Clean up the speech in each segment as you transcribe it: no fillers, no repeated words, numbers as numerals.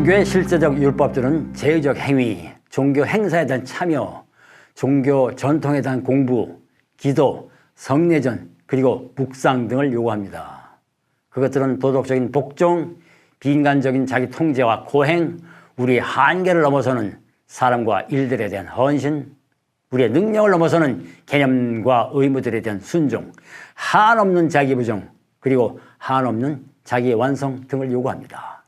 종교의 실제적 율법들은 제의적 행위, 종교 행사에 대한 참여, 종교 전통에 대한 공부, 기도, 성례전, 그리고 묵상 등을 요구합니다. 그것들은 도덕적인 복종, 비인간적인 자기 통제와 고행, 우리의 한계를 넘어서는 사람과 일들에 대한 헌신, 우리의 능력을 넘어서는 개념과 의무들에 대한 순종, 한없는 자기 부정, 그리고 한없는 자기의 완성 등을 요구합니다.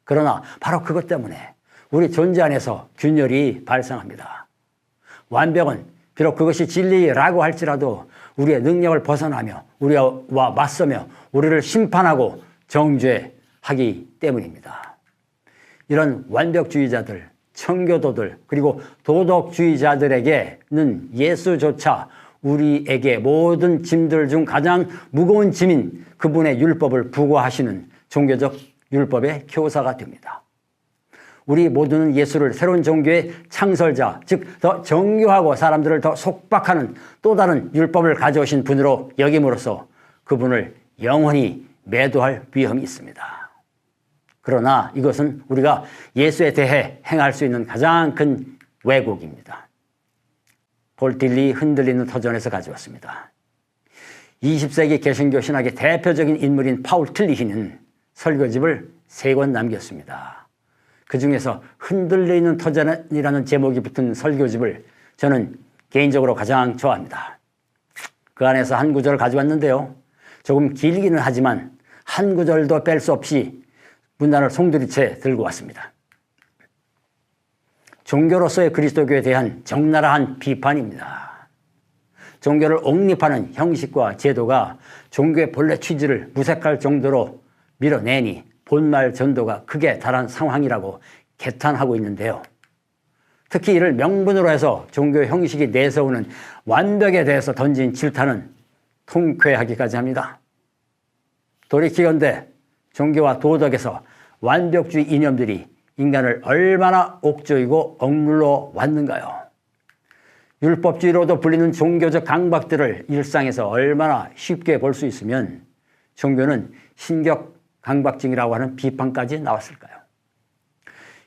그러나 바로 그것 때문에 우리 존재 안에서 균열이 발생합니다. 완벽은 비록 그것이 진리라고 할지라도 우리의 능력을 벗어나며 우리와 맞서며 우리를 심판하고 정죄하기 때문입니다. 이런 완벽주의자들, 청교도들, 그리고 도덕주의자들에게는 예수조차 우리에게 모든 짐들 중 가장 무거운 짐인 그분의 율법을 부과하시는 종교적 율법의 교사가 됩니다. 우리 모두는 예수를 새로운 종교의 창설자, 즉 더 정교하고 사람들을 더 속박하는 또 다른 율법을 가져오신 분으로 여김으로써 그분을 영원히 매도할 위험이 있습니다. 그러나 이것은 우리가 예수에 대해 행할 수 있는 가장 큰 왜곡입니다. 폴 딜리 흔들리는 터전에서 가져왔습니다. 20세기 개신교 신학의 대표적인 인물인 파울 틸리히는 설교집을 3권 남겼습니다. 그 중에서 흔들리는 터전이라는 제목이 붙은 설교집을 저는 개인적으로 가장 좋아합니다. 그 안에서 한 구절을 가져왔는데요. 조금 길기는 하지만 한 구절도 뺄 수 없이 문단을 송두리째 들고 왔습니다. 종교로서의 그리스도교에 대한 적나라한 비판입니다. 종교를 옹립하는 형식과 제도가 종교의 본래 취지를 무색할 정도로 밀어내니 본말 전도가 극에 달한 상황이라고 개탄하고 있는데요. 특히 이를 명분으로 해서 종교 형식이 내세우는 완벽에 대해서 던진 질타는 통쾌하기까지 합니다. 돌이키건대 종교와 도덕에서 완벽주의 이념들이 인간을 얼마나 옥조이고 억눌러 왔는가요? 율법주의로도 불리는 종교적 강박들을 일상에서 얼마나 쉽게 볼 수 있으면 종교는 신격 강박증이라고 하는 비판까지 나왔을까요?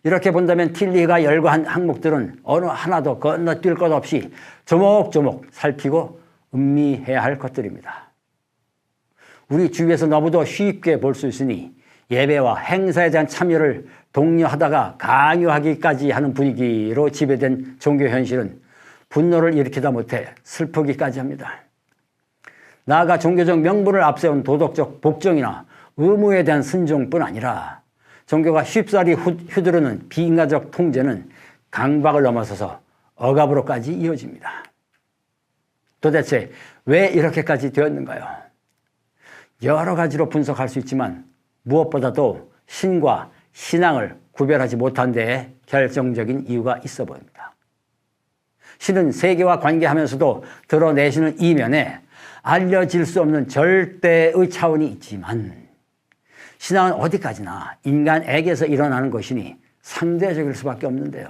이렇게 본다면 틸리히가 열거한 항목들은 어느 하나도 건너뛸 것 없이 조목조목 살피고 음미해야 할 것들입니다. 우리 주위에서 너무도 쉽게 볼 수 있으니 예배와 행사에 대한 참여를 독려하다가 강요하기까지 하는 분위기로 지배된 종교 현실은 분노를 일으키다 못해 슬프기까지 합니다. 나아가 종교적 명분을 앞세운 도덕적 복종이나 의무에 대한 순종뿐 아니라 종교가 쉽사리 휘두르는 비인간적 통제는 강박을 넘어서서 억압으로까지 이어집니다. 도대체 왜 이렇게까지 되었는가요? 여러 가지로 분석할 수 있지만 무엇보다도 신과 신앙을 구별하지 못한 데에 결정적인 이유가 있어 보입니다. 신은 세계와 관계하면서도 드러내시는 이면에 알려질 수 없는 절대의 차원이 있지만 신앙은 어디까지나 인간에게서 일어나는 것이니 상대적일 수밖에 없는데요.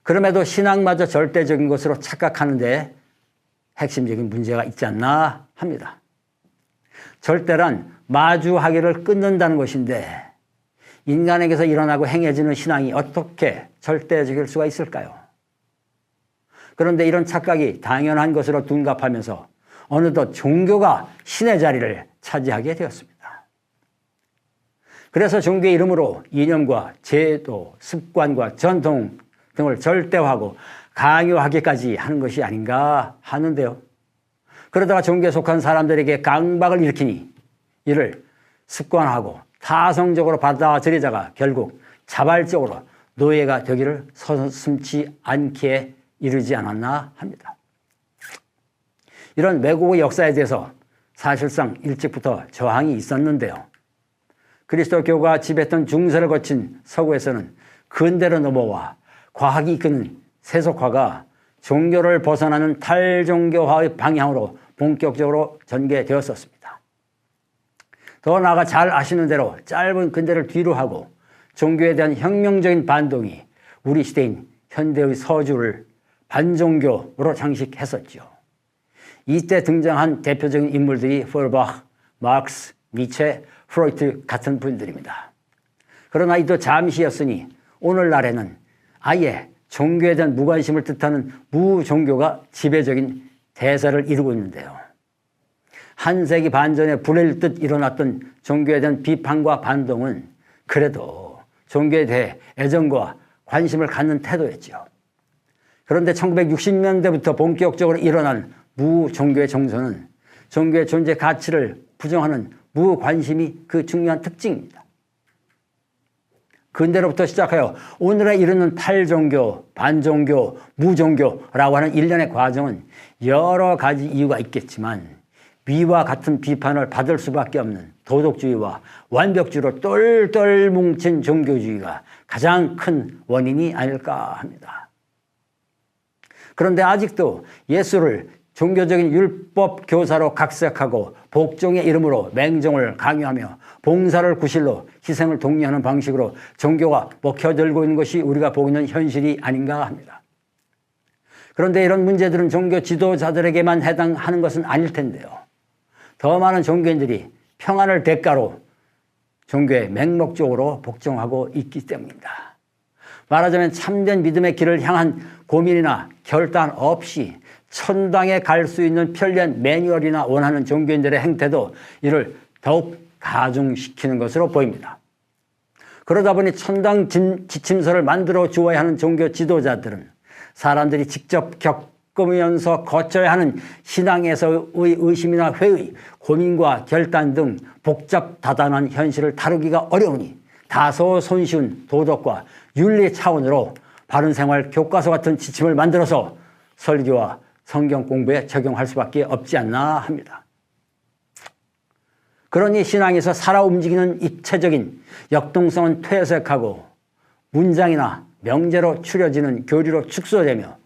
그럼에도 신앙마저 절대적인 것으로 착각하는 데 핵심적인 문제가 있지 않나 합니다. 절대란 마주하기를 끊는다는 것인데 인간에게서 일어나고 행해지는 신앙이 어떻게 절대적일 수가 있을까요? 그런데 이런 착각이 당연한 것으로 둔갑하면서 어느덧 종교가 신의 자리를 차지하게 되었습니다. 그래서 종교의 이름으로 이념과 제도, 습관과 전통 등을 절대화하고 강요하기까지 하는 것이 아닌가 하는데요. 그러다가 종교에 속한 사람들에게 강박을 일으키니 이를 습관화하고 타성적으로 받아들이다가 결국 자발적으로 노예가 되기를 서슴지 않게 이르지 않았나 합니다. 이런 왜곡의 역사에 대해서 사실상 일찍부터 저항이 있었는데요. 그리스도교가 지배했던 중세를 거친 서구에서는 근대로 넘어와 과학이 이끄는 세속화가 종교를 벗어나는 탈종교화의 방향으로 본격적으로 전개되었었습니다. 더 나아가 잘 아시는 대로 짧은 근대를 뒤로 하고 종교에 대한 혁명적인 반동이 우리 시대인 현대의 서주를 반종교로 장식했었죠. 이때 등장한 대표적인 인물들이 폴바흐, 마르크스, 니체, 프로이트 같은 분들입니다. 그러나 이도 잠시였으니 오늘날에는 아예 종교에 대한 무관심을 뜻하는 무종교가 지배적인 대세를 이루고 있는데요. 한 세기 반 전에 불일 듯 일어났던 종교에 대한 비판과 반동은 그래도 종교에 대해 애정과 관심을 갖는 태도였죠. 그런데 1960년대부터 본격적으로 일어난 무종교의 정서는 종교의 존재 가치를 부정하는 무관심이 그 중요한 특징입니다. 근대로부터 시작하여 오늘에 이르는 탈종교, 반종교, 무종교라고 하는 일련의 과정은 여러 가지 이유가 있겠지만 위와 같은 비판을 받을 수밖에 없는 도덕주의와 완벽주의로 똘똘 뭉친 종교주의가 가장 큰 원인이 아닐까 합니다. 그런데 아직도 예수를 종교적인 율법 교사로 각색하고 복종의 이름으로 맹종을 강요하며 봉사를 구실로 희생을 독려하는 방식으로 종교가 먹혀들고 있는 것이 우리가 보고 있는 현실이 아닌가 합니다. 그런데 이런 문제들은 종교 지도자들에게만 해당하는 것은 아닐 텐데요. 더 많은 종교인들이 평안을 대가로 종교에 맹목적으로 복종하고 있기 때문입니다. 말하자면 참된 믿음의 길을 향한 고민이나 결단 없이 천당에 갈 수 있는 편리한 매뉴얼이나 원하는 종교인들의 행태도 이를 더욱 가중시키는 것으로 보입니다. 그러다 보니 천당 지침서를 만들어 주어야 하는 종교 지도자들은 사람들이 직접 겪으면서 거쳐야 하는 신앙에서의 의심이나 회의, 고민과 결단 등 복잡다단한 현실을 다루기가 어려우니 다소 손쉬운 도덕과 윤리 차원으로 바른 생활 교과서 같은 지침을 만들어서 설교와 성경 공부에 적용할 수밖에 없지 않나 합니다. 그러니 신앙에서 살아 움직이는 입체적인 역동성은 퇴색하고 문장이나 명제로 추려지는 교리로 축소되며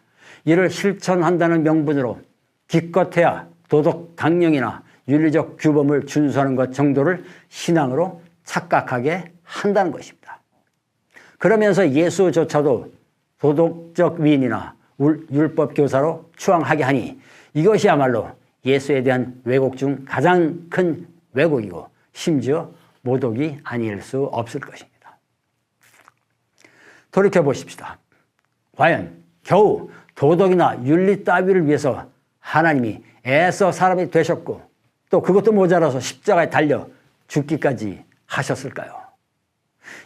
이를 실천한다는 명분으로 기껏해야 도덕 강령이나 윤리적 규범을 준수하는 것 정도를 신앙으로 착각하게 한다는 것입니다. 그러면서 예수조차도 도덕적 위인이나 율법 교사로 추앙하게 하니 이것이야말로 예수에 대한 왜곡 중 가장 큰 왜곡이고 심지어 모독이 아닐 수 없을 것입니다. 돌이켜 보십시다. 과연 겨우 도덕이나 윤리 따위를 위해서 하나님이 애써 사람이 되셨고 또 그것도 모자라서 십자가에 달려 죽기까지 하셨을까요?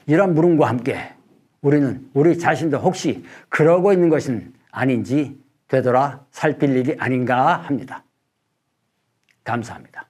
이런 물음과 함께 우리는 우리 자신도 혹시 그러고 있는 것은 아닌지 되돌아 살필 일이 아닌가 합니다. 감사합니다.